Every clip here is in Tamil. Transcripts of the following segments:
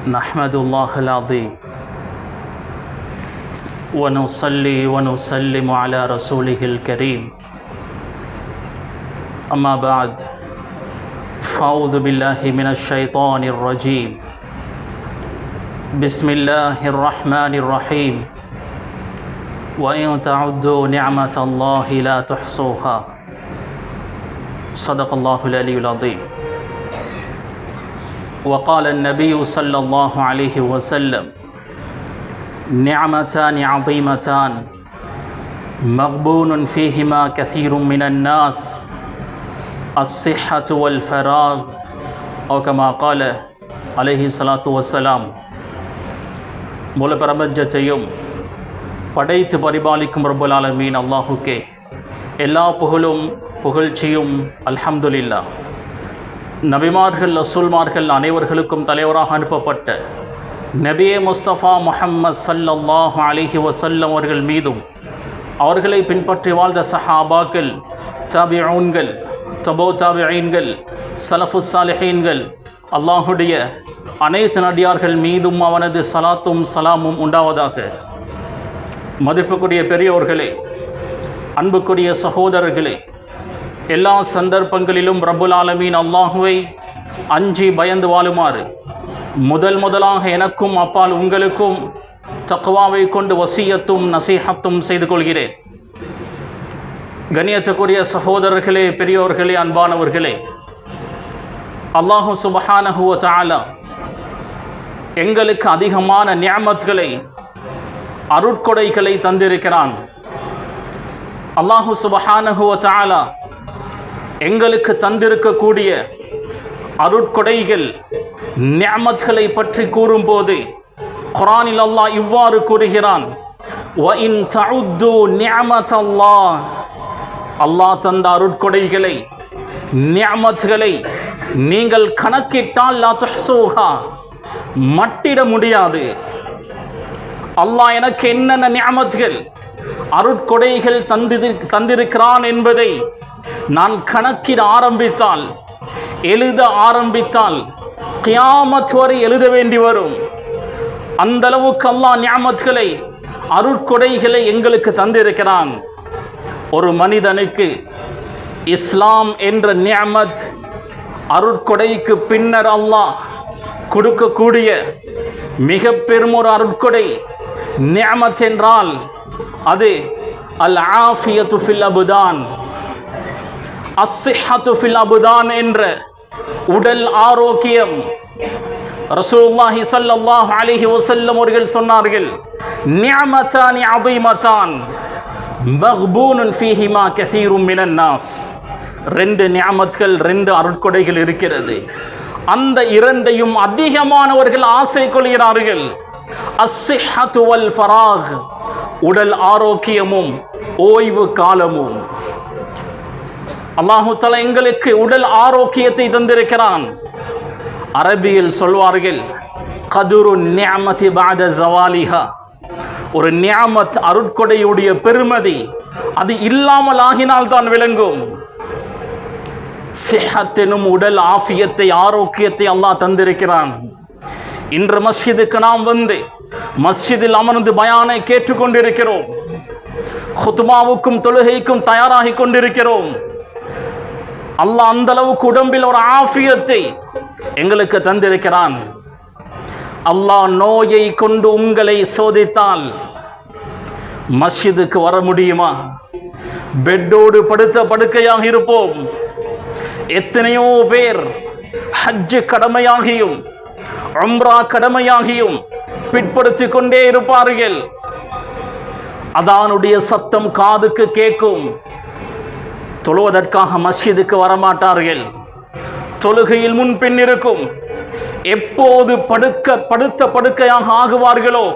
نحمدullah العظيم ونصلي ونسلم على رسوله الكريم أما بعد فأعوذ بالله من الشيطان الرجيم بسم الله الرحمن الرحيم وإن تعدوا نعمة الله لا تحصوها صدق الله العلي العظيم وقال النبي صلى الله عليه وسلم نعمتان عظيمتان مغبون فيهما كثير من الناس الصحة والفراغ أو كما قال عليه الصلاة والسلام. முழு பிரபஞ்சத்தையும் படைத்து பரிபாலிக்கும் ரப்பல் ஆலமீன் அல்லாஹுக்கே எல்லா புகழும் புகழ்ச்சியும் அல்ஹம்துலில்லாஹ். நபிமார்கள் ரசூல்மார்கள் அனைவர்களுக்கும் தலைவராக அனுப்பப்பட்ட நபியே முஸ்தபா முஹம்மது ஸல்லல்லாஹு அலைஹி வஸல்லம் அவர்கள் மீதும் அவர்களை பின்பற்றி வாழ்ந்த சஹாபாக்கள், தாபிஊன்கள், தபோ தாபிஈன்கள், ஸலஃபுஸ் ஸாலிஹீன்கள், அல்லாஹுடைய அனைத்து நடிகார்கள் மீதும் அவனது சலாத்தும் சலாமும் உண்டாவதாக. மதிப்புக்குரிய பெரியோர்களே, அன்புக்குரிய சகோதரர்களே, எல்லா சந்தர்ப்பங்களிலும் ரப்புல் ஆலமீன் அல்லாஹுவை அஞ்சி பயந்து வாழுமாறு முதலாக எனக்கும் அப்பால் உங்களுக்கும் தக்வாவை கொண்டு வசியத்தும் நசீஹத்தும் செய்து கொள்கிறேன். கண்ணியத்துக்குரிய சகோதரர்களே, பெரியோர்களே, அன்பானவர்களே, அல்லாஹு சுப்ஹானஹு வ தஆலா எங்களுக்கு அதிகமான நிஅமத்களை, அருட்கொடைகளை தந்திருக்கிறான். அல்லாஹு சுப்ஹானஹு வ தஆலா எங்களுக்கு தந்திருக்கக்கூடிய அருட்கொடைகள், நிஅமத்களை பற்றி கூறும்போது குர்ஆனில் அல்லாஹ் இவ்வாறு கூறுகிறான், وَإِن تَعُدُّوا نِعْمَةَ اللَّهِ அல்லாஹ் தந்த அருட்கொடைகளை, நிஅமத்களை நீங்கள் கணக்கிட்டால் லா துஹ்ஸூஹா மட்டிட முடியாது. அல்லாஹ் எனக்கு என்னென்ன நிஅமத்கள், அருட்கொடைகள் தந்திருக்கிறான் என்பதை நான் கணக்கிட ஆரம்பித்தால், எழுத ஆரம்பித்தால் கியாமத் வரை எழுத வேண்டி வரும். அந்த அளவுக்கு அல்லாஹ் நிஅமத்களை, அருட்கொடைகளை எங்களுக்கு தந்திருக்கிறான். ஒரு மனிதனுக்கு இஸ்லாம் என்ற நிஅமத், அருட்கொடைக்கு பின்னர் அல்லாஹ் கொடுக்கக்கூடிய மிக பெரும் ஒரு அருட்கொடை நிஅமத் என்றால் அது அல் ஆஃபியத்து ஃபில் அபுதான், அஸ்ஸிஹத்து ஃபில் அபுதான் என்ற உடல் ஆரோக்கியம். ரசூலுல்லாஹி ஸல்லல்லாஹு அலைஹி வஸல்லம் அவர்கள் சொன்னார்கள், நிஅமத்தானி அதீமத்தான் மக்பூனுன் ஃபீஹிமா கஸீரும் மினன் நாஸ். ரெண்டு நிஅமத்கள், ரெண்டு அருட்கொடைகள் இருக்கிறது. அந்த இரண்டையும் அதிகமானவர்கள் ஆசை கொள்கிறார்கள். அஸ்ஸிஹத்து வல் ஃபராக், உடல் ஆரோக்கியமும் ஓய்வு காலமும். அல்லாஹு தஆலா எங்களுக்கு உடல் ஆரோக்கியத்தை தந்திருக்கிறான். அரபியில் சொல்வார்கள், கதுரு நிஅமதி பஅத ஜவாலிஹா. ஒரு நிஅமத், அருட்கொடையுடைய பெருமதி அது இல்லாமல் ஆகினால் தான் விளங்கும். சிஹத்தெனும் உடல் ஆஃபியத்தை, ஆரோக்கியத்தை அல்லாஹ் தந்திருக்கிறான். இன்று மஸ்ஜிதுக்கு நாம் வந்து மஸ்ஜிதில் அமர்ந்து பயானை கேட்டுக்கொண்டிருக்கிறோம். குத்பாவுக்கும் தொழுகைக்கும் தயாராகி கொண்டிருக்கிறோம். அல்லாஹ் அந்த அளவுக்கு உடம்பில் ஒரு ஆஃபியத்தை எங்களுக்கு தந்திருக்கிறான். அல்லாஹ் நோயை கொண்டு உங்களை சோதித்தால் மஸ்ஜிதுக்கு வர முடியுமா? பெட்டோடு படுத்த படுக்கையாக இருப்போம். எத்தனையோ பேர் ஹஜ் கடமையாகியும் உம்ரா கடமையாகியும் பிற்படுத்தி கொண்டே இருப்பார்கள். அதானுடைய சத்தம் காதுக்கு கேட்கும், தொழுவதற்காக மஸ்ஜிதுக்கு வரமாட்டார்கள். தொழுகையில் முன்பின் இருக்கும். எப்போது படுத்த படுக்கையாக ஆகுவார்களோ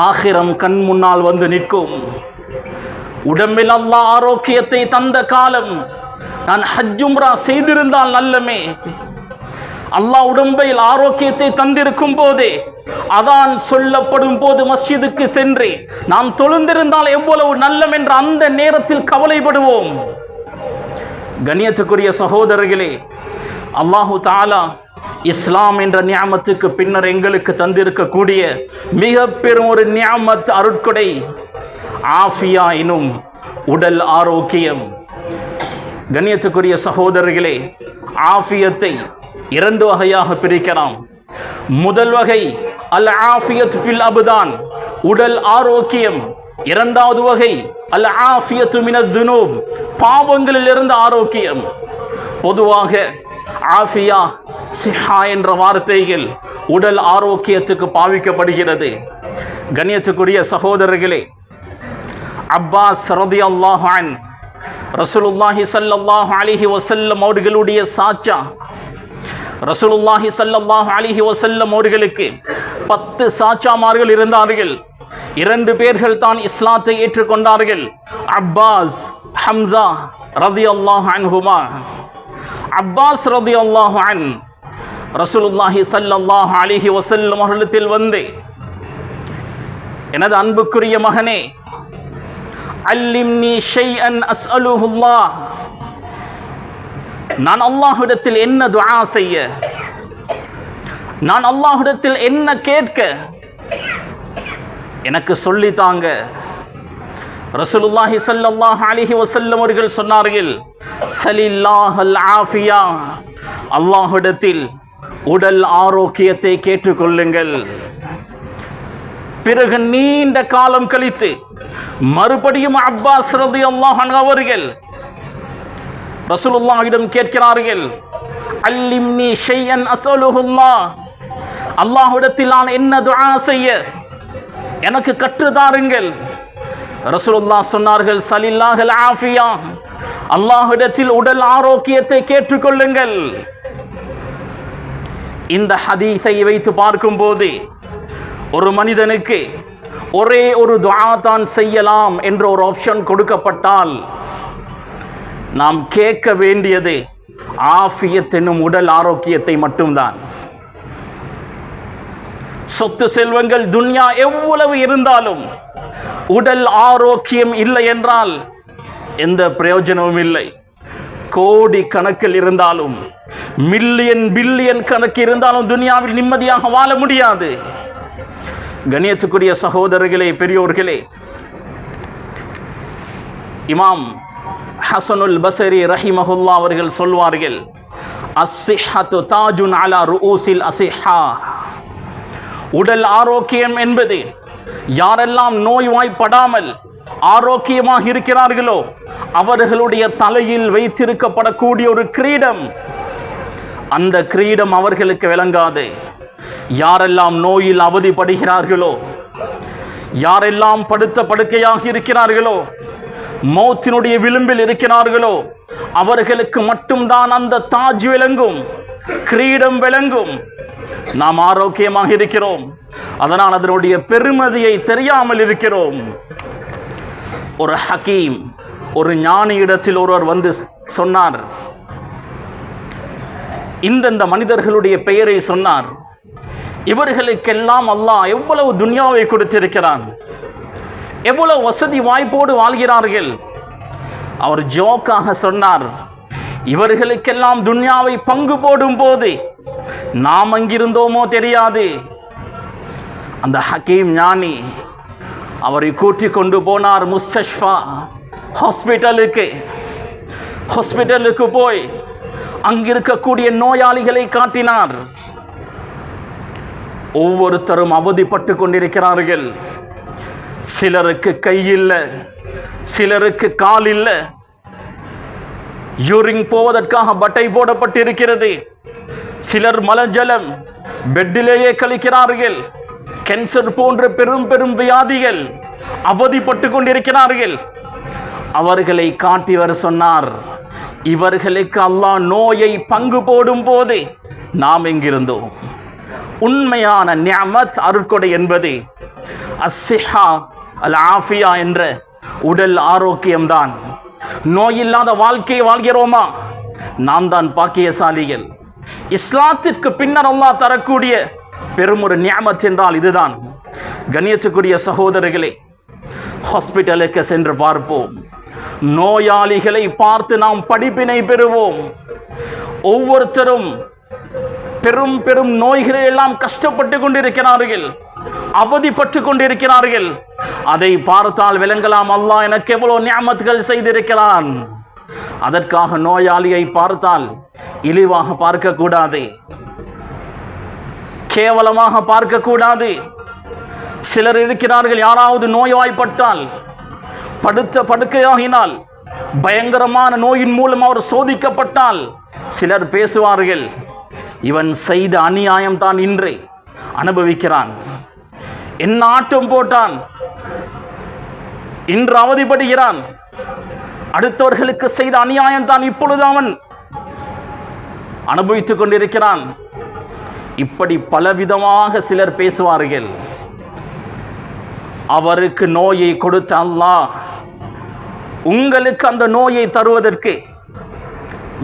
ஆகிரம் கண் முன்னால் வந்து நிற்கும். உடம்பில் அல்லாஹ் ஆரோக்கியத்தை தந்த காலம், நான் ஹஜ் உம்ரா செய்திருந்தால் நல்லமே. அல்லாஹ் உடம்பில் ஆரோக்கியத்தை தந்திருக்கும் போதே அதான் சொல்லப்படும் போது மஸ்ஜிதுக்கு சென்று நாம் தொழுந்திருந்தால் எவ்வளவு நல்லம் என்ற அந்த நேரத்தில் கவலைப்படுவோம். கண்ணியத்துக்குரிய சகோதரர்களே, அல்லாஹு தஆலா இஸ்லாம் என்ற நியாமத்துக்கு பின்னர் எங்களுக்கு தந்திருக்கக்கூடிய மிக பெரும் ஒரு நியாமத் அருட்கொடை ஆஃபியா எனும் உடல் ஆரோக்கியம். கண்ணியத்துக்குரிய சகோதரர்களே, ஆஃபியத்தை இரண்டு வகையாக பிரிக்கலாம். முதல் வகை அல் ஆஃபியத் ஃபில் அப்தான், உடல் ஆரோக்கியம். இரண்டாவது வகை அல் ஆஃபியத்து மினத் துனூப், பாவங்களில் இருந்து ஆரோக்கியம். பொதுவாக ஆஃபியா சிஹா என்ற வார்த்தைகள் உடல் ஆரோக்கியத்துக்கு பாவிக்கப்படுகிறது. கண்ணியத்துக்குரிய சகோதரர்களே, அப்பாஸ் ரலியல்லாஹு அன்ஹு ரசூலுல்லாஹி ஸல்லல்லாஹு அலைஹி வஸல்லம் அவர்களுடைய சாச்சா. ரசூலுல்லாஹி ஸல்லல்லாஹு அலைஹி வஸல்லம் அவர்களுக்கு 10 சாச்சாமார்கள் இருந்தார்கள். 2 பேர்கள் தான் இஸ்லாத்தை ஏற்றுக்கொண்டார்கள், அப்பாஸ், ஹம்சா ரலியல்லாஹு அன்ஹுமா. அப்பாஸ் ரலியல்லாஹு அன்ஹு ரசூலுல்லாஹி ஸல்லல்லாஹு அலைஹி வஸல்லம் அவர்களிடத்தில் வந்து, எனது அன்புக்குரிய மகனே, அல்லிம்னி ஷைஅன் அஸ்அலுஹுல்லாஹ், நான் அல்லாஹ்விடத்தில் என்ன துஆ செய்ய, நான் அல்லாஹ்விடத்தில் என்ன கேட்க எனக்கு சொல்லித்தாங்க. ரசூலுல்லாஹி ஸல்லல்லாஹு அலைஹி வஸல்லம் அவர்கள் சொன்னார்கள், ஸலில்லாஹல் ஆஃபியா, அல்லாஹ்விடத்தில் உடல் ஆரோக்கியத்தை கேட்டுக்கொள்ளுங்கள். பிறகு நீண்ட காலம் கழித்து மறுபடியும் அப்பாஸ் ரலியல்லாஹு அன்ஹு அவர்கள் ரசூலுல்லாஹ்விடம் கேட்கிறார்கள், அல்லிம்னி ஷைஅன் அஸ்அலுஹுல்லாஹ், அல்லாஹ்விடத்தில் நான் என்ன துஆ செய்ய எனக்கு கற்றுத்தாருங்கள். ரசூலுல்லாஹ் சொன்னார்கள், ஸலில்லாஹல் ஆஃபியா, அல்லாஹ்விடத்தில் உடல் ஆரோக்கியத்தை கேட்டுக்கொள்ளுங்கள். இந்த ஹதீஸை வைத்து பார்க்கும்போது ஒரு மனிதனுக்கு ஒரே ஒரு துஆ தான் செய்யலாம் என்ற ஒரு ஆப்ஷன் கொடுக்கப்பட்டால் நாம் கேட்க வேண்டியது ஆஃபியத் என்னும் உடல் ஆரோக்கியத்தை மட்டும்தான். சொத்து செல்வங்கள் துன்யா எவ்வளவு இருந்தாலும் உடல் ஆரோக்கியம் இல்லை என்றால் எந்த பிரயோஜனமும் இல்லை. கோடி கணக்கில் இருந்தாலும், மில்லியன் பில்லியன் கணக்கு இருந்தாலும் துன்யாவில் நிம்மதியாக வாழ முடியாது. கண்ணியத்துக்குரிய சகோதரர்களே, பெரியோர்களே, இமாம் ஹசனுல் பஸரி ரஹிமஹுல்லா அவர்கள் சொல்வார்கள், அஸ்ஸிஹத்து தாஜுன் அலா ருஊசில் அஸிஹா, உடல் ஆரோக்கியம் என்பது யாரெல்லாம் நோய்வாய்ப்படாமல் ஆரோக்கியமாக இருக்கிறார்களோ அவர்களுடைய தலையில் வைத்திருக்கப்படக்கூடிய ஒரு கிரீடம். அந்த கிரீடம் அவர்களுக்கு விளங்காது. யாரெல்லாம் நோயில் அவதிப்படுகிறார்களோ, யாரெல்லாம் படுத்த படுக்கையாக இருக்கிறார்களோ, மௌத்தினுடைய விளிம்பில் இருக்கிறார்களோ அவர்களுக்கு மட்டும்தான் அந்த தாஜ் விளங்கும், கிரீடம் விளங்கும். நாம் ஆரோக்கியமாக இருக்கிறோம், அதனால் அதனுடைய பெருமதியை தெரியாமல் இருக்கிறோம். ஒரு ஹக்கீம், ஒரு ஞானி இடத்தில் ஒருவர் வந்து சொன்னார், இந்த மனிதர்களுடைய பெயரை சொன்னார். இவர்களுக்கெல்லாம் அல்லாஹ் எவ்வளவு துன்யாவை கொடுத்திருக்கிறான், எவ்வளவு வசதி வாய்ப்போடு வாழ்கிறார்கள். அவர் ஜோக்காக சொன்னார், இவர்களுக்கெல்லாம் துன்யாவை பங்கு போடும் போது நாம் அங்கிருந்தோமோ தெரியாது. அந்த ஹக்கீம் ஞானி அவரை கூட்டிக் கொண்டு போனார் முஸ்தஷ்ஃபா, ஹாஸ்பிட்டலுக்கு போய் அங்கிருக்கக்கூடிய நோயாளிகளை காட்டினார். ஒவ்வொருத்தரும் அவதிப்பட்டு கொண்டிருக்கிறார்கள். சிலருக்கு கை இல்லை, சிலருக்கு கால் இல்லை, யூரின் போவதற்காக பட்டை போடப்பட்டிருக்கிறது. சிலர் மலஜலம் பெட்டிலேயே கழிக்கிறார்கள். கேன்சர் போன்ற பெரும் பெரும் வியாதிகள், அவதிப்பட்டு கொண்டிருக்கிறார்கள். அவர்களை காட்டிவர் சொன்னார், இவர்களுக்கு அல்லாஹ் நோயை பங்கு போடும் போது நாம் எங்கிருந்தோம். உண்மையான நிஅமத் அருட்கொடை என்பது அஸ்ஸிஹா அல் ஆஃபியா என்ற உடல் ஆரோக்கியம்தான். நோயில்லாத வாழ்க்கையை வாழ்கிறோமா? நாம் தான் பாக்கியசாலிகள். இஸ்லாத்திற்கு பின்னர் அல்லாஹ் தரக்கூடிய பெரும் ஒரு நிஅமத் என்றால் இதுதான். கண்ணியத்துக்குரிய சகோதரர்களே, ஹாஸ்பிட்டலுக்கு சென்று பார்ப்போம். நோயாளிகளை பார்த்து நாம் படிப்பினை பெறுவோம். ஒவ்வொருத்தரும் பெரும் பெரும் நோய்களை எல்லாம் கஷ்டப்பட்டு கொண்டிருக்கிறார்கள், அவதிப்பட்டு கொண்டிருக்கிறார்கள். அதை பார்த்தால் விளங்கலாம் அல்லாஹ் எனக்கு எவ்வளவு நிஅமத்துகள் செய்திருக்கிறான். அதற்காக நோயாளியை பார்த்தால் இழிவாக பார்க்க கூடாது, கேவலமாக பார்க்க கூடாது. சிலர் இருக்கிறார்கள், யாராவது நோய்வாய்ப்பட்டால், படுத்த படுக்கையாகினால், பயங்கரமான நோயின் மூலம் அவர் சோதிக்கப்பட்டால் சிலர் பேசுவார்கள், இவன் செய்த அநியாயம் தான் இன்று அனுபவிக்கிறான், என்ன ஆட்டம் போட்டான், இன்று அவதிப்படுகிறான், அடுத்தவர்களுக்கு செய்த அநியாயம் தான் இப்பொழுது அவன் அனுபவித்துக் கொண்டிருக்கிறான். இப்படி பலவிதமாக சிலர் பேசுவார்கள். அவருக்கு நோயை கொடுத்த அல்லாஹ் உங்களுக்கு அந்த நோயை தருவதற்கு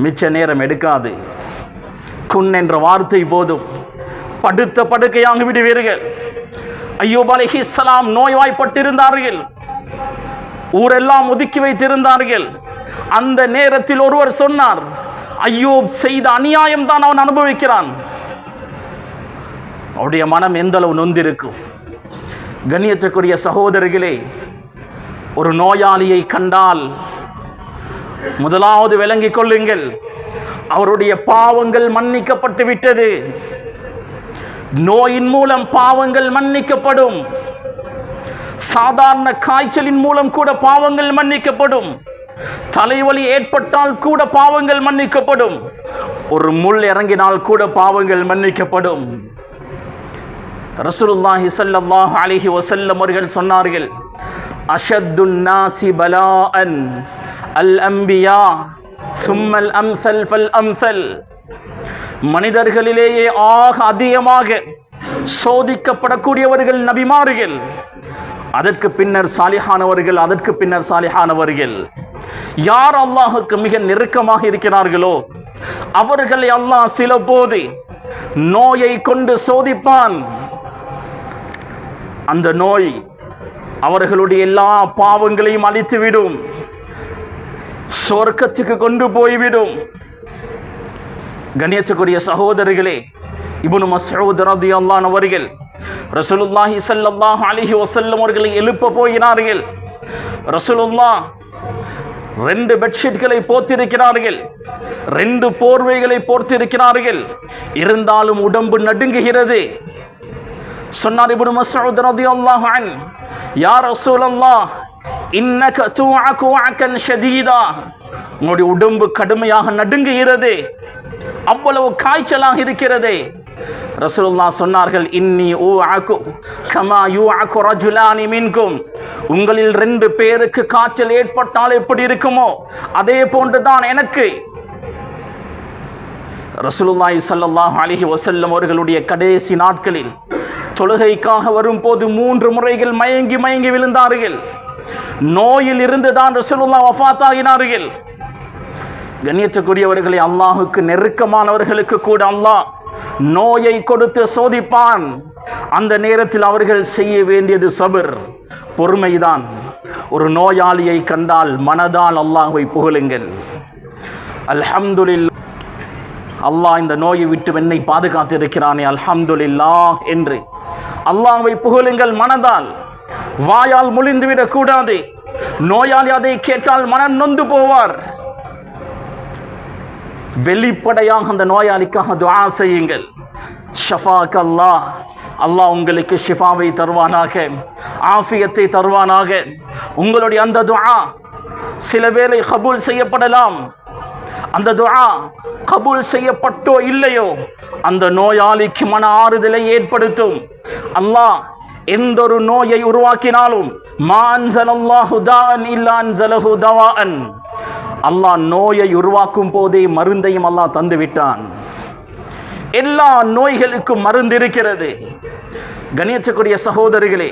மிச்ச நேரம் எடுக்காது. குன் என்ற வார்த்தை போதும், படுத்த படுக்கையாக விடுவீர்கள். அய்யூப் அலைஹிஸ்ஸலாம் நோய்வாய்ப்பட்டிருந்தார்கள், ஊரெல்லாம் ஒதுக்கி வைத்திருந்தார்கள். அந்த நேரத்தில் ஒருவர் சொன்னார், அய்யூப் செய்த அநியாயம் தான் அவன் அனுபவிக்கிறான். அவருடைய மனம் எந்த அளவு நொந்திருக்கும். கண்ணியத்துக்குரிய சகோதரர்களே, ஒரு நோயாளியை கண்டால் முதலாவது விளங்கிக் கொள்ளுங்கள், அவருடைய பாவங்கள் மன்னிக்கப்பட்டு விட்டது. நோயின் மூலம் பாவங்கள் மன்னிக்கப்படும். சாதாரண காய்ச்சலின் மூலம் கூட பாவங்கள் மன்னிக்கப்படும். தலைவலி ஏற்பட்டால் கூட பாவங்கள் மன்னிக்கப்படும். ஒரு முள் இறங்கினால் கூட பாவங்கள் மன்னிக்கப்படும். ரசூலுல்லாஹி ஸல்லல்லாஹு அலைஹி வஸல்லம் அவர்கள் சொன்னார்கள், அஷத்துன் நாசி பலாஅன் அல் அன்பியா சும்மல் அம்சல் ஃபல் அம்சல். மனிதர்களிலேயே ஆக அதிகமாக சோதிக்கப்படக்கூடியவர்கள் நபிமார்கள், அதற்கு பின்னர் சாலிஹானவர்கள், அதற்கு பின்னர் சாலிஹானவர்கள். யார் அல்லாஹுக்கு மிக நெருக்கமாக இருக்கிறார்களோ அவர்களை அல்லாஹ் சில போது நோயை கொண்டு சோதிப்பான். அந்த நோய் அவர்களுடைய எல்லா பாவங்களையும் அழித்துவிடும், சொர்க்கத்துக்கு கொண்டு போய்விடும். கண்ணியத்துக்குரிய சகோதரர்களே, இப்னு மஸ்ஊத் ரலியல்லாஹு அன்ஹு அவர்கள் ரசூலுல்லாஹி ஸல்லல்லாஹு அலைஹி வஸல்லம் அவர்களை எழுப்ப போகிறார்கள். ரசூலுல்லாஹ் 2 பெட்ஷீட்களை போர்த்திருக்கிறார்கள், 2 போர்வைகளை போர்த்திருக்கிறார்கள். இருந்தாலும் உடம்பு நடுங்குகிறது. சொன்னார் இப்னு மஸ்ஊத் ரலியல்லாஹு அன்ஹு, யா ரசூலல்லாஹ் இன்னக துஅகு வஅகன் ஷதீதா. உங்களுடைய உடம்பு கடுமையாக நடுங்குகிறது, அவ்வளவு காய்ச்சலாக இருக்கிறது. ரசூலுல்லாஹ் சொன்னார்கள், இன்னி ஊஅகு கமா யூஅகு ரஜுலானி மின்கும். உங்களில் 2 பேருக்கு காய்ச்சல் ஏற்பட்டால் எப்படி இருக்குமோ அதே போன்றுதான் எனக்கு. ரசூலுல்லாஹி ஸல்லல்லாஹு அலைஹி வஸல்லம் அவர்களுடைய கடைசி நாட்களில் தொழுகைக்காக வரும்போது 3 முறைகள் மயங்கி மயங்கி விழுந்தார்கள். நோயில் இருந்துதான் ரசூலுல்லாஹ் வஃபாத் ஆகினார்கள். கண்ணியத்துக்குரியவர்களை, அல்லாஹுக்கு நெருக்கமானவர்களுக்கு கூட அல்லாஹ் நோயை கொடுத்து சோதிப்பான். அந்த நேரத்தில் அவர்கள் செய்ய வேண்டியது சபர், பொறுமைதான். ஒரு நோயாளியை கண்டால் மனதால் அல்லாஹ்வை புகழுங்கள். அல்ஹம்துலில்லாஹ், அல்லாஹ் இந்த நோயை விட்டு என்னை பாதுகாத்திருக்கிறானே அல்ஹம்துலில்லாஹ் என்று அல்லாஹ்வை புகழுங்கள் மனதால். வாயால் முழிந்துவிடக் கூடாது. நோயாளி அதை கேட்டால் மனம் நொந்து போவார். வெளிப்படையாக அந்த நோயாளிக்காக துஆ செய்யுங்கள். ஷஃபாக் அல்லாஹ், அல்லாஹ் உங்களுக்கு ஷிஃபாவை தருவானாக, ஆஃபியத்தை தருவானாக. உங்களுடைய அந்த துஆ சில வேளை கபூல் செய்யப்படலாம். அந்த துஆ கபூல் செய்யப்பட்டோ இல்லையோ அந்த நோயாளிக்கு மன ஆறுதலை ஏற்படுத்தும். அல்லாஹ் எந்த ஒரு நோயை உருவாக்கினாலும் மா அன்ஸலல்லாஹு தாஅன் இல்லா அன்ஸலஹு தவாஅன். அல்லாஹ் நோயை உருவாக்கும் போதே மருந்தையும் அல்லாஹ் தந்து விட்டான். எல்லா நோய்களுக்கும் மருந்து இருக்கிறது. கண்ணியத்துக்குரிய சகோதரிகளே,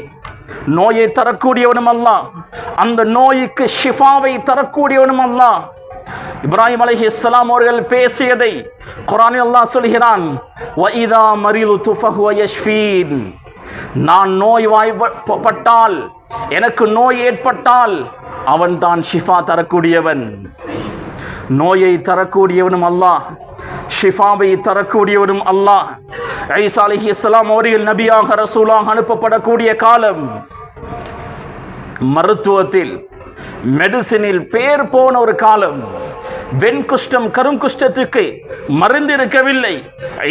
நோயை தரக்கூடியவனும் அல்லாஹ், அந்த நோய்க்கு ஷிஃபாவை தரக்கூடியவனும் அல்லாஹ். இப்ராஹிம் அலைஹிஸ்ஸலாம் அவர்கள் பேசியதை குர்ஆனில் அல்லாஹ் சொல்கிறான், வஇதா மரிது ஃபஹுவ யஷ்ஃபீன். நான் நோய்வாய்ப்பட்டால், எனக்கு நோய் ஏற்பட்டால் அவன் தான் ஷிஃபா தரக்கூடியவன். நோயை தரக்கூடியவனும் அல்லாஹ், ஷிஃபாவை தரக்கூடியவரும் அல்லாஹ். ஈசா அலைஹிஸ்ஸலாம் அவர்கள் நபியாக ரசூலாக அனுப்பப்படக்கூடிய காலம், மருத்துவத்தில் மெடிசினில் பேர் போன ஒரு காலம். வெண்குஷ்டம் கருங்குஷ்டத்துக்கு மருந்து இருக்கவில்லை.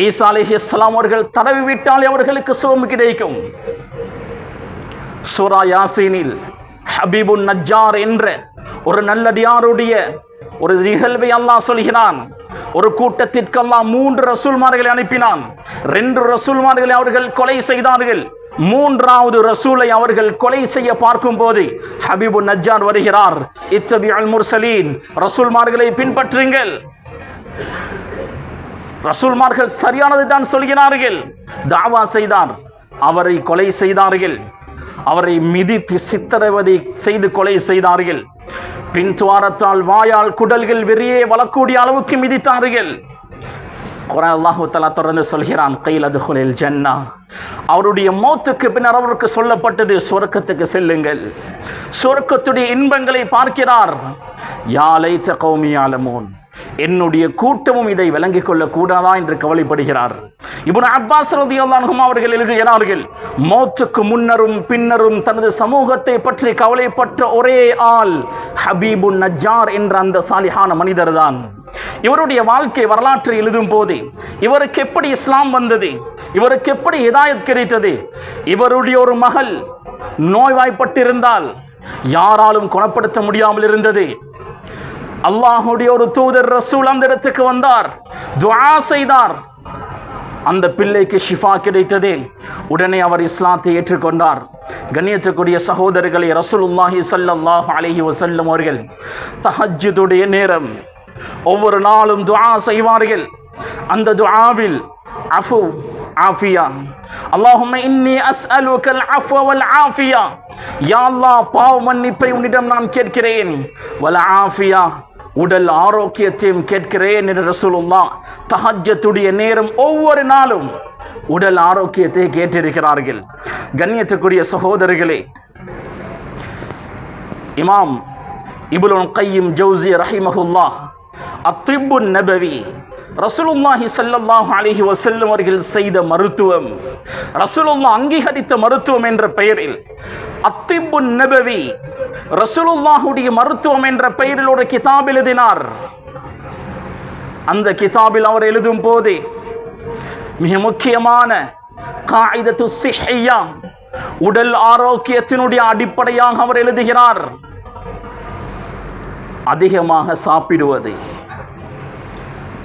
ஈசா அலைஹிஸ்ஸலாம் அவர்கள் தடவி விட்டால் அவர்களுக்கு சுகம் கிடைக்கும். சூரா யாசீனில் ஹபீபுன் நஜ்ஜார் என்ற ஒரு நல்லடியாருடைய ஒரு நிகழ்வை அல்லாஹ் சொல்கிறான். ஒரு கூட்டத்திற்கு அல்லாஹ் 3 ரசூல்மார்களை அனுப்பினான். 2 ரசூல்மார்களை அவர்கள் கொலை செய்தார்கள். 3வது ரசூலை அவர்கள் கொலை செய்ய பார்க்கும் போது ஹபீபுன் நஜ்ஜார் வருகிறார். இத்தபிஉல் முர்சலீன், ரசூல்மார்களை பின்பற்றுங்கள். ரசூல்மார்கள் சரியானது தான் சொல்கிறார்கள். தாவா செய்தார், அவரை கொலை செய்தார்கள். அவரை மிதித்து சித்திரவதை செய்து கொலை செய்தார்கள். பின் துவாரத்தால் வாயால் குடல்கள் வெளியே வளரக்கூடிய அளவுக்கு மிதித்தார்கள். குர்ஆன் அல்லாஹ் தஆலா தொடர்ந்து சொல்கிறான், கைல் அதுகுலில் ஜன்னா. அவருடைய மௌத்துக்கு பின்னர் அவருக்கு சொல்லப்பட்டது, சொர்க்கத்துக்கு செல்லுங்கள். சொர்க்கத்துடைய இன்பங்களை பார்க்கிறார். யா லைத கௌமி யஅலமூன், என்னுடைய கூட்டமும் இதை விளங்கிக் கொள்ள கூடாதா என்று கவலைப்படுகிறார். இப்னு அப்பாஸ் ரலியல்லாஹு அன்ஹு அவர்கள் எழுதுகிறார்கள், மௌத்துக்கு முன்னரும் பின்னரும் தனது சமூகத்தை பற்றி கவலைப்பட்ட ஒரே ஆள் ஹபீபுன் நஜ்ஜார் என்ற அந்த சாலிஹான மனிதர் தான். இவருடைய வாழ்க்கை வரலாற்றை எழுதும் போது இவருக்கு எப்படி இஸ்லாம் வந்தது, இவருக்கு எப்படி ஹிதாயத் கிடைத்தது, இவருடைய ஒரு மகள் நோய்வாய்ப்பட்டிருந்தால் யாராலும் குணப்படுத்த முடியாமல் இருந்தது. அல்லாஹுடைய ஒரு தூதர் ரசூல் அந்த இடத்துக்கு வந்தார், துஆ செய்தார். அந்த பிள்ளைக்கு ஷிஃபா கிடைத்தது. உடனே அவர் இஸ்லாத்தை ஏற்றுக்கொண்டார். கண்ணியத்துக்குரிய சகோதரர்களை, ரசூலுல்லாஹி ஸல்லல்லாஹு அலைஹி வஸல்லம் அவர்கள் தஹஜ்ஜுடைய நேரம் ஒவ்வொரு நாளும் துஆ செய்வார்கள். அந்த துஆவில் அஃபு ஆஃபியா, அல்லாஹும்ம இன்னி அஸ்அலுக்கல் அஃவ வல் ஆஃபியா, யா அல்லாஹ் பாவ மன்னிப்பை உன்னிடம் நான் கேட்கிறேன், வல் ஆஃபியா உடல் ஆரோக்கியத்தையும் கேட்கிறேன் என்று ரசூலுல்லாஹ் தஹஜ்ஜுடைய நேரம் ஒவ்வொரு நாளும் உடல் ஆரோக்கியத்தை கேட்டிருக்கிறார்கள். கண்ணியத்துக்குரிய சகோதரர்களே, இமாம் இப்னுல் கய்யிம் ஜௌஸி ரஹிமஹுல்லாஹ் அத்திப்புன் நபவி, ரசூலுல்லாஹி ஸல்லல்லாஹு அலைஹி வஸல்லம் அவர்கள் செய்த மருத்துவம், ரசூலுல்லாஹ் அங்கீகரித்த மருத்துவம் என்ற பெயரில் அத்திப்புன் நபவி, ரசூலுல்லாஹுடைய மருத்துவம் என்ற பெயரில் ஒரு கிதாப் எழுதினார். அந்த கிதாபில் அவர் எழுதும் போது மிக முக்கியமான காயிதத்து ஸிஹ்ஹியா, உடல் ஆரோக்கியத்தினுடைய அடிப்படையாக அவர் எழுதுகிறார், அதிகமாக சாப்பிடுவது,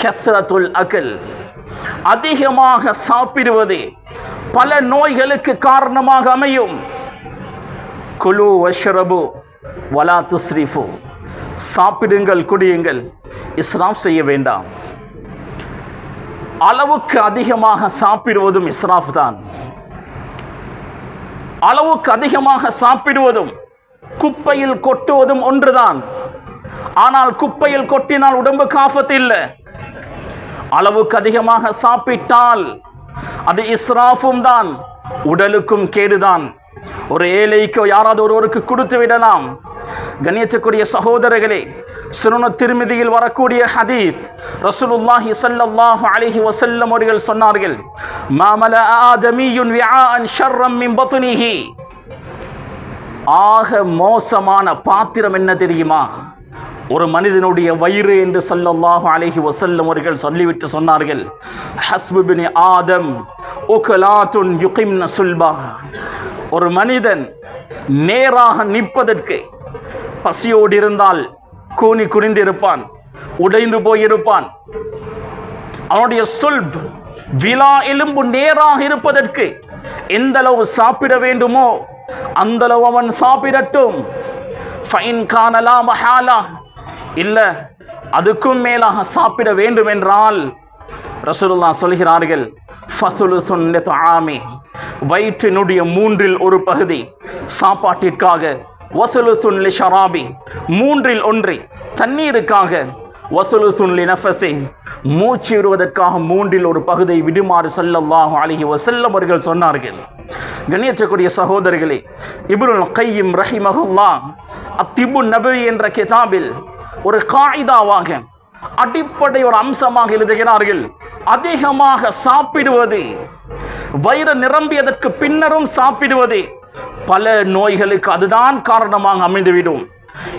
கத்ரத்துல் அகல், அதிகமாக சாப்பிடுவது பல நோய்களுக்கு காரணமாக அமையும். குலு வஷ்ரபு வலா துஸ்ரிஃபு, சாப்பிடுங்கள் குடியுங்கள், இஸ்ராஃப் செய்ய வேண்டாம். அளவுக்கு அதிகமாக சாப்பிடுவதும் இஸ்ராஃப் தான். அளவுக்கு அதிகமாக சாப்பிடுவதும் குப்பையில் கொட்டுவதும் ஒன்றுதான். ஆனால் குப்பையில் கொட்டினால் உடம்புக்கு ஆபத்து இல்லை. அளவுக்கு அதிகமாக சாப்பிட்டால் அது இஸ்ராஃபும் தான், உடலுக்கும் கேடுதான். ஒரு ஏழைக்கோ யாராவது ஒருவருக்கு கொடுத்து விடலாம். கண்ணியத்துக்குரிய சகோதரர்களே, சுனன் திர்மிதியில் வரக்கூடிய ஹதீஸ், ரசூலுல்லாஹி ஸல்லல்லாஹு அலைஹி வஸல்லம் அவர்கள் சொன்னார்கள், மா மலஅ ஆதமியுன் விஆஅன் ஷர்ரம் மின் பத்னிஹி, ஆக மோசமான பாத்திரம் என்ன தெரியுமா? ஒரு மனிதனுடைய வயிறு என்று ஸல்லல்லாஹு அலைஹி வஸல்லம் அவர்கள் சொல்லிவிட்டு சொன்னார்கள், ஹஸ்பு பினி ஆதம் உகலாத்துன் யுகிம்ன சுல்பா, ஒரு மனிதன் நேராக நிற்பதற்கு பசியோடு இருந்தால் கூனி குனிந்திருப்பான், உடைந்து போயிருப்பான். அவனுடைய சுல்ப் விலா எலும்பு நேராக இருப்பதற்கு எந்த அளவு சாப்பிட வேண்டுமோ அந்த அளவு அவன் சாப்பிடட்டும். ஃபைன் கானலா மஹாலா, இல்ல அதுக்கும் மேலாக சாப்பிட வேண்டும் என்றால் ரசூலுல்லாஹ் சொல்கிறார்கள், ஃபஸுலுசுன் லித்ஆமி, வயிற்றினுடைய 3இல் ஒரு பகுதி சாப்பாட்டிற்காக, வஸுலுசுன் லிஷராபி, 3இல் 1 தண்ணீருக்காக, வஸுலுசுன் லினஃபஸி, மூச்சு விடுவதற்காக 3இல் ஒரு பகுதியை விடுமாறு ஸல்லல்லாஹு அலைஹி வஸல்லம் அவர்கள் சொன்னார்கள். கண்ணியத்துக்குரிய சகோதரர்களே, இப்னுல் கய்யிம் ரஹிமஹுல்லாஹ் அத்திப்புன் நபவி என்ற கிதாபில் ஒரு காயிதாவாக அடிப்படை ஒரு அம்சமாக எழுதுகிறார்கள். அதிகமாக சாப்பிடுவது, வயிறு நிரம்பியதற்கு பின்னரும் சாப்பிடுவது பல நோய்களுக்கு அதுதான் காரணமாக அமைந்துவிடும்.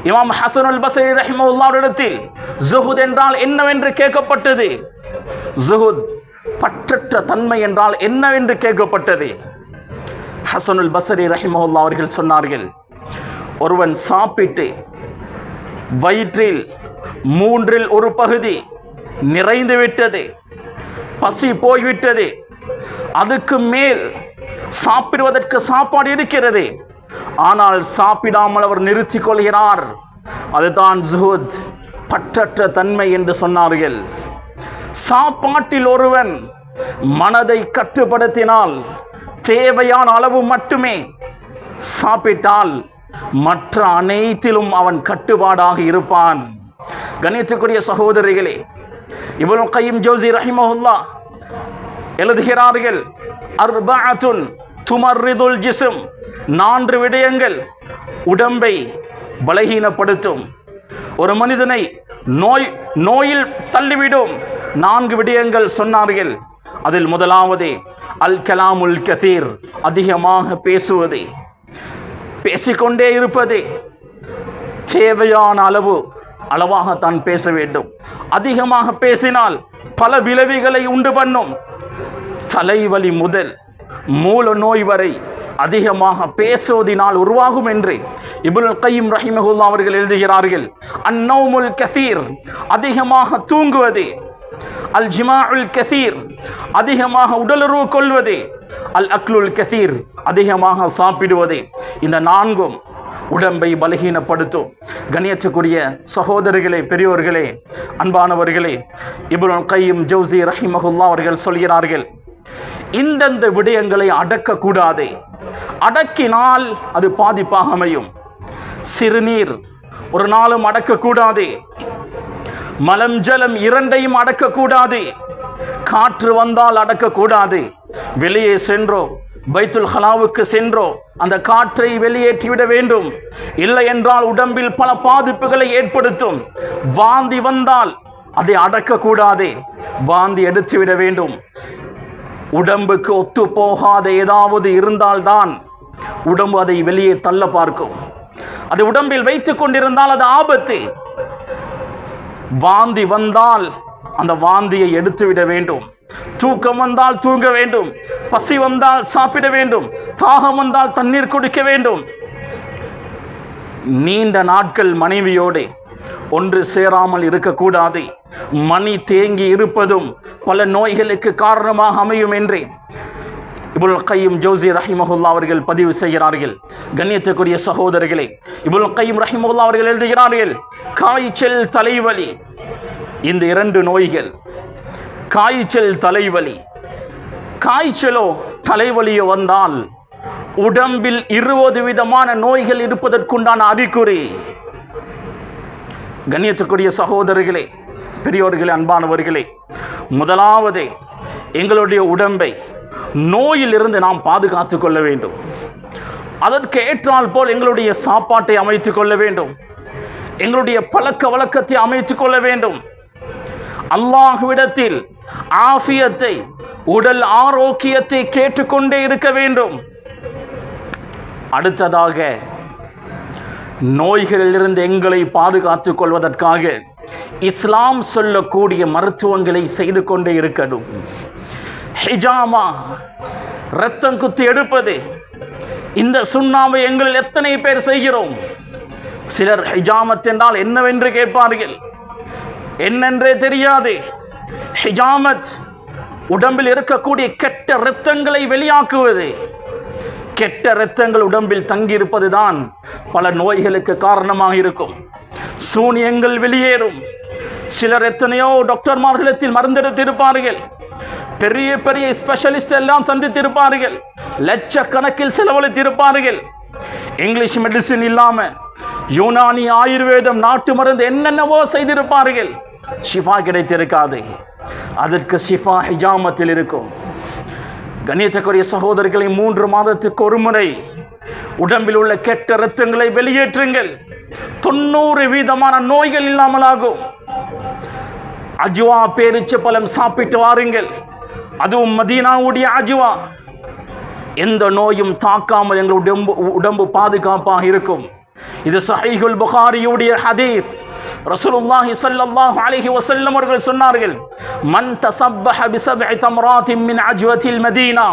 இமாம் ஹசனுல் பஸ்ரி ரஹிமஹுல்லாஹ்விடத்தில் ஜுஹுத் என்றால் என்னவென்று கேட்கப்பட்டது. ஜுஹுத் பற்றற்ற தன்மை என்றால் என்னவென்று கேட்கப்பட்டது. ஹசனுல் பஸ்ரி ரஹிமஹுல்லாஹ் அவர்கள் சொன்னார்கள், ஒருவன் சாப்பிட்டு வயிற்றில் 1/3 நிறைந்து விட்டது, பசி போய்விட்டது, அதுக்கு மேல் சாப்பிடுவதற்கு சாப்பாடு இருக்கிறது, ஆனால் சாப்பிடாமல் அவர் நிறுத்திக் கொள்கிறார், அதுதான் ஜுஹுத், பற்றற்ற தன்மை என்று சொன்னார்கள். சாப்பாட்டில் ஒருவன் மனதை கட்டுப்படுத்தினால், தேவையான அளவு மட்டுமே சாப்பிட்டால் மற்ற அனைத்திலும் அவன் கட்டுப்பாடாக இருப்பான். கணியத்துக்குரிய சகோதரிகளே, இப்னு கய்யிம் ஜௌஸி ரஹிமஹுல்லாஹ் எழுதுகிறார்கள், அர்பஅத்துன் துமர்ரிதுல் ஜிஸ்ம், 4 விடயங்கள் உடம்பை பலகீனப்படுத்தும், ஒரு மனிதனை நோயில் தள்ளிவிடும். 4 விடயங்கள் சொன்னார்கள். அதில் முதலாவது அல் கலாமுல் கதீர், அதிகமாக பேசுவது, பேசிக்கொண்டே இருப்பது. தேவையான அளவாகத்தான் பேச வேண்டும். அதிகமாக பேசினால் பல விளைவுகளை உண்டு பண்ணும். தலைவலி முதல் மூல நோய் வரை அதிகமாக பேசுவதினால் உருவாகும் என்று இப்னுல் கய்யிம் ரஹிமஹுல்லாஹ் அவர்கள் எழுதுகிறார்கள். அன்னௌமுல் கஸீர், அதிகமாக தூங்குவது, அல் ஜிமாஉல் கஸீர், அதிகமாக உடலுறவு கொள்வது, அல் அக்லுல் கஸீர், அதிகமாக சாப்பிடுவது. இந்த 4ம் உடம்பை பலகீனப்படுத்தும். கண்ணியத்துக்குரிய சகோதரர்களே, பெரியோர்களே, அன்பானவர்களே, இப்னுல் கய்யிம் ஜௌஸி ரஹிமஹுல்லாஹ் அவர்கள் சொல்கிறார்கள், இந்தந்த விடயங்களை அடக்கக்கூடாது. அடக்கினால் அது பாதிப்பாக அமையும். சிறுநீர் ஒரு நாளும் அடக்கக்கூடாது. மலம் ஜலம் 2ஐயும் அடக்கக்கூடாது. காற்று வந்தால் அடக்கக்கூடாது. வெளியே சென்றோ பைத்துல் ஹலாவுக்கு சென்றோ அந்த காற்றை வெளியேற்றிவிட வேண்டும். இல்லை என்றால் உடம்பில் பல பாதிப்புகளை ஏற்படுத்தும். வாந்தி வந்தால் அதை அடக்கக்கூடாது, வாந்தி எடுத்துவிட வேண்டும். உடம்புக்கு ஒத்து போகாத ஏதாவது இருந்தால்தான் உடம்பு அதை வெளியே தள்ள பார்க்கும். அது உடம்பில் வைத்துக் கொண்டிருந்தால் அது ஆபத்து. வாந்தி வந்தால் அந்த வாந்தியை எடுத்துவிட வேண்டும். தூக்கம் வந்தால் தூங்க வேண்டும். பசி வந்தால் சாப்பிட வேண்டும். தாகம் வந்தால் தண்ணீர் குடிக்க வேண்டும். நீண்ட நாட்கள் மனைவியோடு ஒன்று சேராமல் இருக்கக்கூடாது. மணி தேங்கி இருப்பதும் பல நோய்களுக்கு காரணமாக அமையும் என்று இப்னுல் கய்யிம் ஜௌஸி ரஹிமஹுல்லாஹ் அவர்கள் பதிவு செய்கிறார்கள். கண்ணியத்துக்குரிய சகோதரர்களே, இப்னுல் கய்யிம் ரஹிமஹுல்லாஹ் அவர்கள் எழுதுகிறார்கள், காய்ச்சல், தலைவலி, இந்த 2 நோய்கள், காய்ச்சல், தலைவலி, காய்ச்சலோ தலைவலியோ வந்தால் உடம்பில் 20 விதமான நோய்கள் இருப்பதற்குண்டான அறிகுறி. கண்ணியத்துக்குரிய சகோதரர்களே, பெரியோர்களே, அன்பானவர்களே, முதலாவது எங்களுடைய உடம்பை நோயிலிருந்து நாம் பாதுகாத்துக் கொள்ள வேண்டும். அதற்கு ஏற்றால் போல் எங்களுடைய சாப்பாட்டை அமைத்துக் கொள்ள வேண்டும். எங்களுடைய பழக்க வழக்கத்தை அமைத்துக் கொள்ள வேண்டும். அல்லாஹ்விடத்தில் ஆஃபியத்தை, உடல் ஆரோக்கியத்தை கேட்டுக்கொண்டே இருக்க வேண்டும். அடுத்ததாக நோய்களிலிருந்து எங்களை பாதுகாத்துக் கொள்வதற்காக இஸ்லாம் சொல்லக்கூடிய மருத்துவங்களை செய்து கொண்டே இருக்கணும். ஹிஜாமா, இரத்தம் குத்தி எடுப்பது, இந்த சுண்ணாவை எங்களில் எத்தனை பேர் செய்கிறோம்? சிலர் ஹிஜாமத் என்றால் என்னவென்று கேட்பார்கள். என்னென்றே தெரியாது. ஹிஜாமத் உடம்பில் இருக்கக்கூடிய கெட்ட இரத்தங்களை வெளியாக்குவது. கெட்ட இரத்தங்கள் உடம்பில் தங்கியிருப்பதுதான் பல நோய்களுக்கு காரணமாக இருக்கும். சூனியங்கள் வெளியேறும். சிலர் எத்தனையோ டாக்டர்மார்களிடத்தில் மருந்தெடுத்திருப்பார்கள். பெரிய பெரிய ஸ்பெஷலிஸ்ட் எல்லாம் சந்தித்திருப்பார்கள். லட்சக்கணக்கில் செலவழித்திருப்பார்கள். இங்கிலீஷ் மெடிசின் இல்லாம யூனானி, ஆயுர்வேதம், நாட்டு மருந்து என்னென்னவோ செய்திருப்பார்கள். ஷிஃபா கிடைத்திருக்காது. அதற்கு ஷிஃபா ஹிஜாமத்தில் இருக்கும். கண்ணியத்துக்குரிய சகோதரர்களை, 3 மாதத்துக்கு ஒரு முறை உடம்பில் உள்ள கெட்ட இரத்தங்களை வெளியேற்றுங்கள். 90 வீதமான நோய்கள் இல்லாமலாகும். அஜ்வா பேரிச்ச பழம் சாப்பிட்டு வாருங்கள். அதுவும் மதீனாவுடைய அஜ்வா. எந்த நோயும் தாக்காமல் எங்களுடைய உடம்பு பாதுகாப்பாக இருக்கும். இது ஸஹீஹுல் புகாரியுடைய ஹதீஸ். ரசூலுல்லாஹி ஸல்லல்லாஹு அலைஹி வஸல்லம் அவர்கள் சொன்னார்கள், மன் தஸப்பஹ பிஸப்இ தம்ராத்தின் மின் அஜ்வத்தில் மதீனா,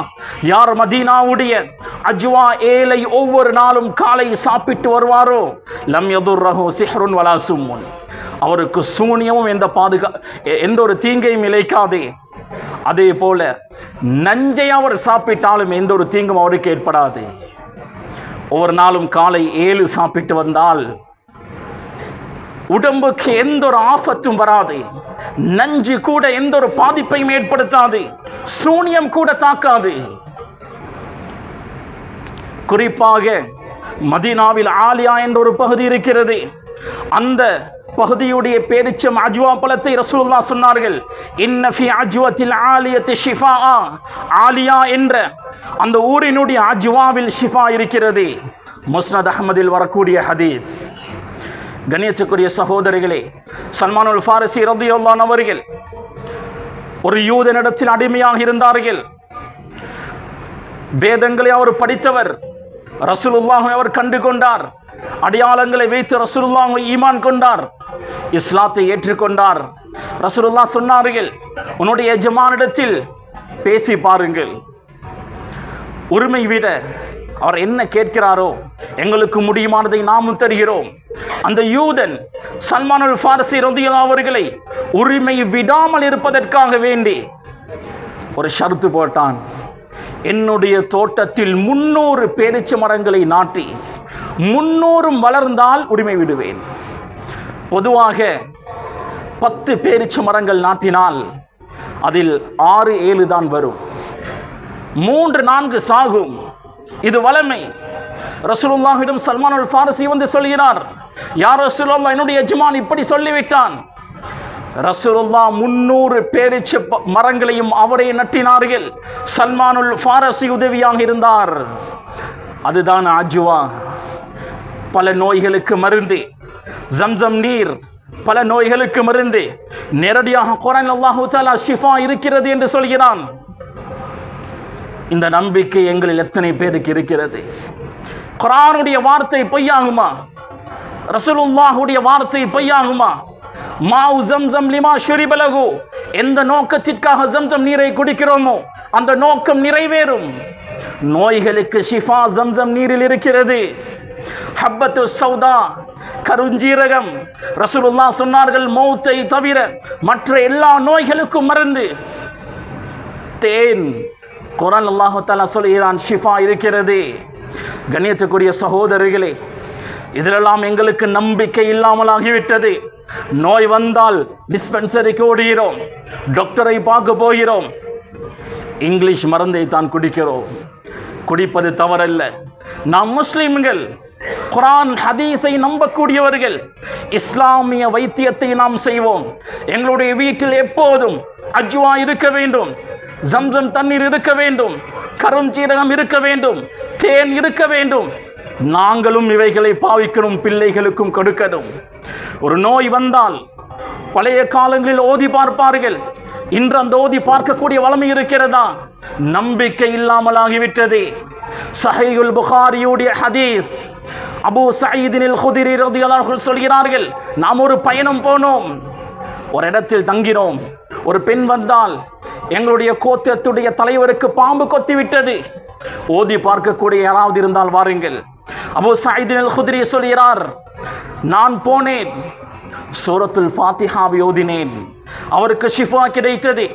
யார் மதீனாவுடைய அஜ்வா ஏலை ஒவ்வொரு நாளும் காலை சாப்பிட்டு வருவாரோ, லம் யதுர்ரஹு சிஹ்ருன் வலா சும்முன், அவருக்கு சூனியமும் எந்த ஒரு தீங்கையும் இழைக்காதே. அதே போல நஞ்சை அவர் சாப்பிட்டாலும் எந்த ஒரு தீங்கும் அவருக்கு ஏற்படாது. ஒவ்வொரு நாளும் காலை 7 சாப்பிட்டு வந்தால் உடம்புக்கு எந்த ஒரு ஆபத்தும் வராது. நஞ்சு கூட எந்த ஒரு பாதிப்பையும் ஏற்படுத்தாது. சூனியம் கூட தாக்காது. குறிப்பாக மதீனாவில் ஆலியா என்ற ஒரு பகுதி இருக்கிறது. அந்த பகுதியுடைய பேரிச்சம் அஜ்வா பழத்தை ரசூலுல்லாஹ் சொன்னார்கள், இன்ன ஃபி அஜ்வத்தில் ஆலியத்தி ஷிஃபா, ஆலியா என்ற அந்த ஊரினுடைய அஜ்வாவில் ஷிஃபா இருக்கிறது. முஸ்னத் அஹ்மதில் வரக்கூடிய ஹதீஸ். கண்ணியத்துக்குரிய சகோதரிகளே, சல்மானுல் ஃபாரிசி ரலியல்லாஹு அன்ஹு அவர்கள் ஒரு யூதனிடத்தில் அடிமையாக இருந்தார்கள். வேதங்களை அவர் படித்தவர். ரசூலுல்லாஹை அவர் கண்டு கொண்டார். அடையாளங்களை வைத்து ரசூலுல்லாஹை ஈமான் கொண்டார். இஸ்லாத்தை ஏற்றுக்கொண்டார். ரசூலுல்லாஹ் சொன்னார்கள், உன்னுடைய எஜமானிடத்தில் பேசி பாருங்கள். உரிமை விட அவர் என்ன கேட்கிறாரோ எங்களுக்கு முடியுமானதை நாமும் தருகிறோம். அந்த யூதன் சல்மானுல் ஃபாரிசி ரலியல்லாஹு அவர்களை உரிமை விடாமல் இருப்பதற்காக வேண்டி ஒரு ஷர்த்து போட்டான். என்னுடைய தோட்டத்தில் 300 பேரிச்ச மரங்களை நாட்டி 300 வளர்ந்தால் உரிமை விடுவேன். பொதுவாக 10 பேரிச்ச மரங்கள் நாட்டினால் அதில் 6-7 தான் வரும். 3-4 சாகும். இது வளமை. ரசூலுல்லாஹிடம் சல்மானுல் ஃபாரிசி வந்து சொல்கிறார், யா ரசூலுல்லாஹ், என்னுடைய எஜமான் இப்படி சொல்லிவிட்டான். ரசூலுல்லாஹ் 300 பேரிச்ச மரங்களையும் அவரே நட்டினார்கள். சல்மானுல் ஃபாரிசி உதவியாக இருந்தார். அதுதான் அஜ்வா. பல நோய்களுக்கு மருந்து. ஜம்சம் நீர் பல நோய்களுக்கு மருந்து. நேரடியாக குர்ஆனில் அல்லாஹ் தஆலா ஷிஃபா இருக்கிறது என்று சொல்கிறான். இந்த நம்பிக்கை எங்களில் எத்தனை பேருக்கு இருக்கிறது? குர்ஆனுடைய வார்த்தை பொய்யாகுமா? ரசூலுல்லாஹுடைய வார்த்தை பொய்யாகுமா? மாஉ ஜம்சம் லிமா ஷுரிப லஹு, எந்த நோக்கத்திற்காக ஜம்சம் நீரை குடிக்கிறோமோ அந்த நோக்கம் நிறைவேறும். நோய்களுக்கு ஷிஃபா ஜம்சம் நீரில் இருக்கிறது. ஹப்பத்து சௌதா, கருஞ்சீரகம், ரசூலுல்லாஹ் சொன்னார்கள், மௌத்தை தவிர மற்ற எல்லா நோய்களுக்கும் மருந்து. தேன், குர்ஆன் அல்லாஹ் தஆலா சொல்கிறான், ஷிஃபா இருக்கிறது. கண்ணியத்துக்குரிய சகோதரர்களே, இதிலெல்லாம் எங்களுக்கு நம்பிக்கை இல்லாமல் ஆகிவிட்டது. நோய் வந்தால் டிஸ்பென்சரிக்கு ஓடுகிறோம், டாக்டரை பார்க்க போகிறோம், இங்கிலீஷ் மருந்தை தான் குடிக்கிறோம். குடிப்பது தவறல்ல. நாம் முஸ்லிம்கள், குர்ஆன் ஹதீஸை நம்பக்கூடியவர்கள். இஸ்லாமிய வைத்தியத்தை நாம் செய்வோம். எங்களுடைய வீட்டில் எப்போதும் அஜ்வா இருக்க வேண்டும், ஜம்சம் தண்ணீர் இருக்க வேண்டும், கருஞ்சீரகம் இருக்க வேண்டும், தேன் இருக்க வேண்டும். நாங்களும் இவைகளை பாவிக்கணும், பிள்ளைகளுக்கும் கொடுக்கணும். ஒரு நோய் வந்தால் பழைய காலங்களில் ஓதி பார்ப்பார்கள். இன்று அந்த ஓதி பார்க்கக்கூடிய வளமை இருக்கிறதா? நம்பிக்கை இல்லாமல் ஆகிவிட்டது. ஸஹீஹுல் புகாரியுடைய ஹதீஸ். அபூ ஸஈதில் குத்ரி ரலியல்லாஹு அன்ஹு சொல்கிறார்கள், நாம் ஒரு பயணம் போனோம், ஒரு இடத்தில் தங்கினோம். ஒரு பெண் வந்தால், எங்களுடைய கோத்திரத்துடைய தலைவருக்கு பாம்பு கொத்திவிட்டது, ஓதி பார்க்கக்கூடிய யாராவது இருந்தால் வாருங்கள். அபூ ஸஈதில் குத்ரி சொல்கிறார், நான் போனேன், சூரத்துல் ஃபாத்திஹாவை ஓதினேன், அவருக்கு ஷிஃபா கிடைத்தது.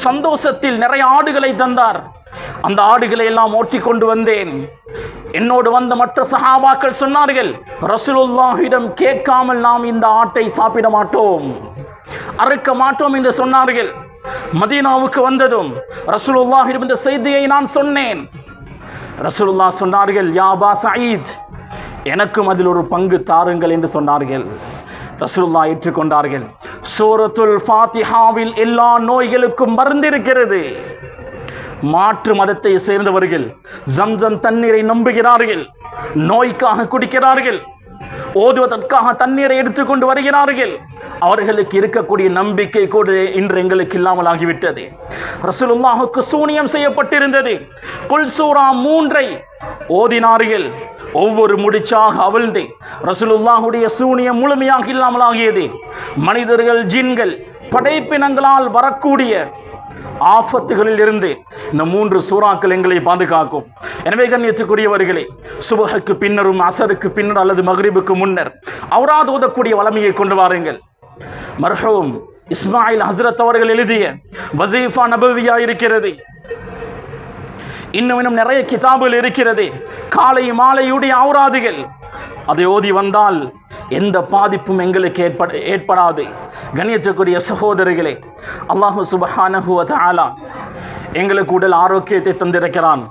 சந்தோஷத்தில் நிறைய ஆடுகளை தந்தார். அந்த ஆடுகளை எல்லாம் ஓட்டி கொண்டு வந்தேன். என்னோடு வந்த மற்ற சஹாபாக்கள் சொன்னார்கள், ரசூலுல்லாஹிடம் கேட்காமல் நாம் இந்த ஆட்டை சாப்பிட மாட்டோம், அறுக்க மாட்டோம் என்று சொன்னார்கள். மதீனாவுக்கு வந்ததும் ரசூலுல்லாஹிடம் இந்த செய்தியை நான் சொன்னேன். ரசூலுல்லாஹ் சொன்னார்கள், யா அபா ஸஈத், எனக்கும் அதில் ஒரு பங்கு தாருங்கள் என்று சொன்னார்கள். ரசூலுல்லாஹ் ஏற்றுக்கொண்டார்கள். சூரத்துல் ஃபாத்திஹாவில் எல்லா நோய்களுக்கும் மருந்து இருக்கிறது. மாற்று மதத்தை சேர்ந்தவர்கள் ஜம்சம் தண்ணீரை நம்புகிறார்கள், நோய்க்காக குடிக்கிறார்கள். ஓதுவதற்காக தண்ணீரை எடுத்துக்கொண்டு வருகிறார்கள். அவர்களுக்கு இருக்கக்கூடிய நம்பிக்கை கூட இன்று எங்களுக்கு இல்லாமல் ஆகிவிட்டது. ரசூலுல்லாஹுக்கு சூனியம் செய்யப்பட்டிருந்தது. குல் சூரா 3 ஓதினார்கள். ஒவ்வொரு முடிச்சாக அவிழ்ந்து ரசூலுல்லாஹுடைய சூனியம் முழுமையாக இல்லாமல் ஆகியது. மனிதர்கள், ஜின்கள், படைப்பினங்களால் வரக்கூடிய ஆபத்துகளில் இருந்து இந்த 3 சூறாக்கள் எங்களை பாதுகாக்கும். எனவே கண்ணியத்துக்குரியவர்களே, சுபஹுக்கு பின்னரும் அசருக்கு பின்னர் அல்லது மக்ரிபுக்கு முன்னர் அவுராத் ஓதக்கூடிய வளமையை கொண்டு வாருங்கள். மர்ஹூம் இஸ்மாயில் ஹஸ்ரத் அவர்கள் எழுதிய வசீஃபா நபவியா இருக்கிறது. இன்னும் நிறைய கிதாபுகள் இருக்கிறது. காலை மாலையுடைய அவுராதுகள் அதை ஓதி வந்தால் எந்த பாதிப்பும் எங்களுக்கு ஏற்படாது. கண்ணியத்துக்குரிய சகோதரர்களே, அல்லாஹு சுப்ஹானஹு வ தஆலா எங்களுக்கு உடல் ஆரோக்கியத்தை தந்திருக்கிறான்.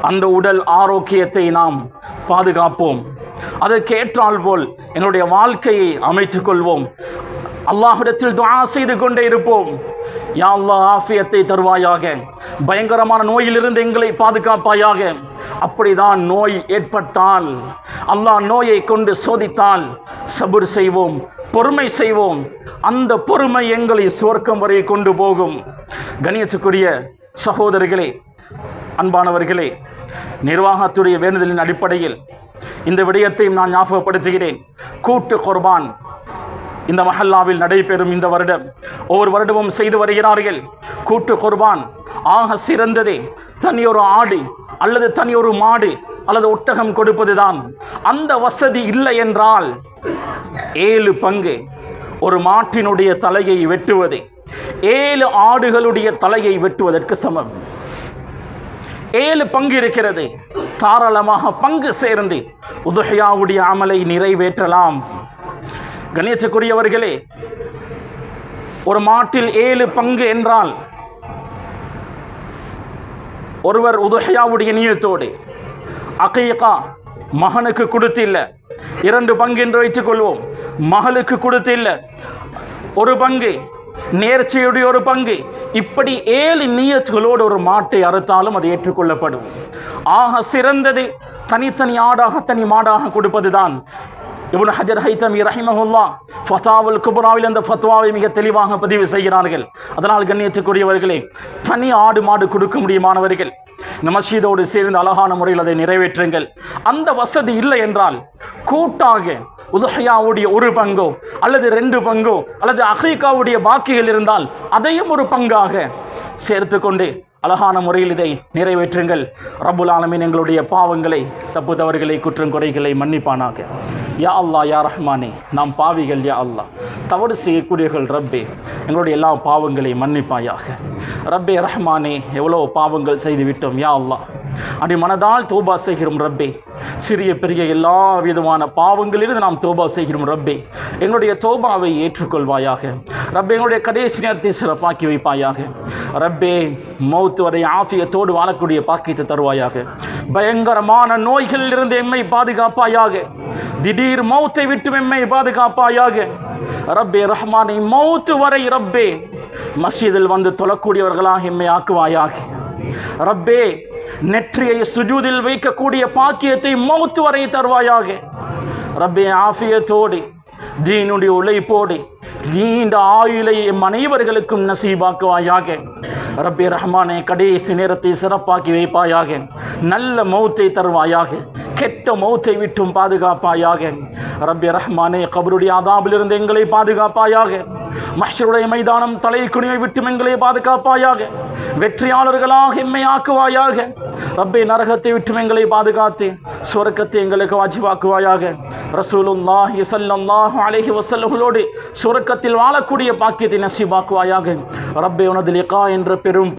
அந்த உடல் ஆரோக்கியத்தை நாம் பாதுகாப்போம். அதற்கு ஏற்றால் போல் எங்களுடைய வாழ்க்கையை அமைத்துக் கொள்வோம். அல்லாஹ்விடத்தில் துஆ செய்து கொண்டே இருப்போம். யா அல்லாஹ், ஆஃபியத்தை தருவாயாக, பயங்கரமான நோயிலிருந்து எங்களை பாதுகாப்பாயாக. அப்படிதான் நோய் ஏற்பட்டால், அல்லாஹ் நோயை கொண்டு சோதித்தால் சபுர் செய்வோம், பொறுமை செய்வோம். அந்த பொறுமை எங்களை சுவர்க்கம் வரை கொண்டு போகும். கண்ணியத்துக்குரிய சகோதரர்களே, அன்பானவர்களே, நிர்வாகத்துடைய வேண்டுதலின் அடிப்படையில் இந்த விடயத்தையும் நான் ஞாபகப்படுத்துகிறேன். கூட்டு குர்பான் இந்த மஹல்லாவில் நடைபெறும். இந்த வருடம் ஒவ்வொரு வருடமும் செய்து வருகிறார்கள். கூட்டு குர்பான் ஆக சிறந்ததே தனியொரு ஆடு அல்லது தனியொரு மாடு அல்லது ஒட்டகம் கொடுப்பதுதான். அந்த வசதி இல்லை என்றால் 7 பங்கு ஒரு மாட்டினுடைய தலையை வெட்டுவது 7 ஆடுகளுடைய தலையை வெட்டுவதற்கு சமம். 7 பங்கு இருக்கிறது. தாராளமாக பங்கு சேர்ந்து உதுஹியாவுடைய அமலை நிறைவேற்றலாம். கண்ணியத்துக்குரியவர்களே, ஒரு மாட்டில் 7 பங்கு என்றால் ஒருவர் உதுஹியாவுடைய நியத்தோடு அகீகா மகனுக்கு கொடுத்தில்ல, 2 பங்கு என்று வைத்துக் கொள்வோம். மகளுக்கு கொடுத்தில்ல 1 பங்கு, நேர்ச்சியுடைய 1 பங்கு, இப்படி 7 நியத்துகளோடு ஒரு மாட்டை அறுத்தாலும் அது ஏற்றுக்கொள்ளப்படும். ஆக சிறந்தது தனித்தனி ஆடாக தனி மாடாக கொடுப்பதுதான். இப்னு ஹஜர் ஹைத்தமி ரஹிமஹுல்லாஹ் ஃபதாவுல் குப்ராவில் அந்த ஃபத்வாவை மிக தெளிவாக பதிவு செய்கிறார்கள். அதனால் கண்ணியத்துக்குரியவர்களே, தனி ஆடு மாடு கொடுக்க முடியுமானவர்கள் இந்த மஸ்ஜிதோடு சேர்ந்து அழகான முறையில் அதை நிறைவேற்றுங்கள். அந்த வசதி இல்லை என்றால் கூட்டாக உதுஹியாவுடைய 1 பங்கோ அல்லது 2 பங்கோ அல்லது அகீகாவுடைய பாக்கிகள் இருந்தால் அதையும் 1 பங்காக சேர்த்து கொண்டு அழகான முறையில் இதை நிறைவேற்றுங்கள். ரப்புல் ஆலமீன் எங்களுடைய பாவங்களை, தப்பு தவறுகளை, குற்றம் குறைகளை மன்னிப்பானாக. யா அல்லாஹ், யா ரஹ்மானே, நாம் பாவிகள். யா அல்லாஹ், தவறு செய்யக்கூடியவர்கள். ரப்பே, எங்களுடைய எல்லா பாவங்களை மன்னிப்பாயாக. ரப்பே ரஹ்மானே, எவ்வளோ பாவங்கள் செய்து விட்டோம். யா அல்லாஹ், அப்படி மனதால் தௌபா செய்கிறோம். ரப்பே, சிறிய பெரிய எல்லா விதமான பாவங்களிலிருந்து நாம் தௌபா செய்கிறோம். ரப்பே, எங்களுடைய தௌபாவை ஏற்றுக்கொள்வாயாக. ரப்பே, எங்களுடைய கடைசி நேரத்தை சிறப்பாக்கி வைப்பாயாக. ரப்பே, மௌத் வரை ஆஃபியத்தோடு வாழக்கூடிய பாக்கியத்தை தருவாயாக. பயங்கரமான நோய்களில் இருந்து எம்மை பாதுகாப்பாயாக. திடீர் மௌத்தை விட்டு எம்மை பாதுகாப்பாயாக. ரப்பே ரஹ்மானே, மௌத் வரை ரப்பே மஸ்ஜிதில் வந்து தொழக்கூடியவர்களாக எம்மை ஆக்குவாயாக. ரப்பே, நெற்றியை சுஜூதில் வைக்கக்கூடிய பாக்கியத்தை மௌத் வரை தருவாயாக. ரப்பே, ஆஃபியத்தோடு தீனுடைய உழைப்போடு நீண்ட ஆயுளை எம் அனைவர்களுக்கும் நசீபாக்குவாயாக. ரப்பே ரஹ்மானே, கடைசி நேரத்தை சிறப்பாக்கி வைப்பாயாக. நல்ல மௌத்தை தருவாயாக. கெட்ட மௌத்தை விட்டும் பாதுகாப்பாயாக. ரப்பே ரஹ்மானே, கபருடைய அதாபிலிருந்து எங்களை பாதுகாப்பாயாக. மஹ்ஷருடைய மைதானம் தலை குனிவை விட்டு எங்களை பாதுகாப்பாயாக. வெற்றியாளர்களாக எம்மை ஆக்குவாயாக. ரப்பே, நரகத்தை விட்டு எங்களை பாதுகாத்து சுவர்க்கத்தை எங்களுக்கு வாஜிபாக்குவாயாக. ரசூலுல்லாஹி ஸல்லல்லாஹு அலைஹி வஸல்லமோடு சுவர்க்கத்தில் வாழக்கூடிய பாக்கியத்தை நசீபாக்குவாயாக. ரப்பே, உனது லிகா என்ற பெரும்